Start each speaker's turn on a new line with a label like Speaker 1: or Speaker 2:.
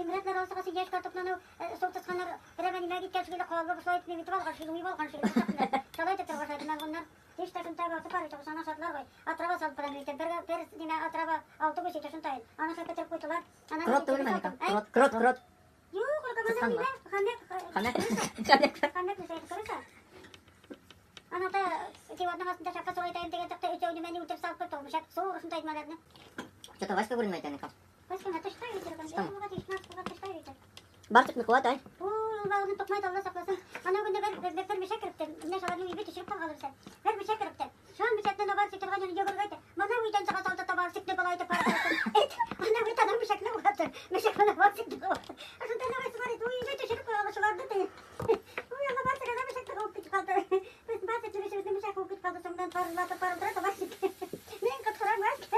Speaker 1: Timretler olsa kasi geç kartoplanı soğukta kanlar hemen imeye git geçkiyle kavga bu soğuk nimeti var karşılığı uyumal karşılığı çalay tekrar başlaydı ben bunlar hiç taşın tabi altı parı çok sana satlar koy atraba sal para birlikte per dine atraba altı koy taşın tayin ana şaka terp koytular
Speaker 2: Krot da ölüm hani krot.
Speaker 1: Yok korkamazsan yine kanek bir şey kırırsa ana da kivatna aslında şaka soğuk tayin teke takta üçe önümeni utep sal koy olmuş hep soğuk olsun tayin malarını
Speaker 2: Что-то Васька говорит на это никак.
Speaker 1: başka ne taşta yitir kan ya bu kadar işmez bu kadar taşta yitir
Speaker 2: Bartık mı kuat ay?
Speaker 1: Uuu, onu tokmayı da Allah saklasın. Ana günde ben bir şey kırıptım. Ne şalarını iyi bir tişirip kalırsa. Ben bir şey kırıptım. Şu an bir şeyden de var siktir var yani yogur gaydı. Bana uyudan sağa salta tabar siktir balaydı para kırıptım. Et, ana bir tane bir şekle uğrattım. Bir şekle var siktir var. Aslında ne varsa var et, uyudan tişirip kalırsa vardı değil. Uyudan var siktir bir şekle kokup kaldı. Biz bazı türlü bir şey kokup kaldı. Sonradan parılata parılata var siktir. Ne kadar var ki?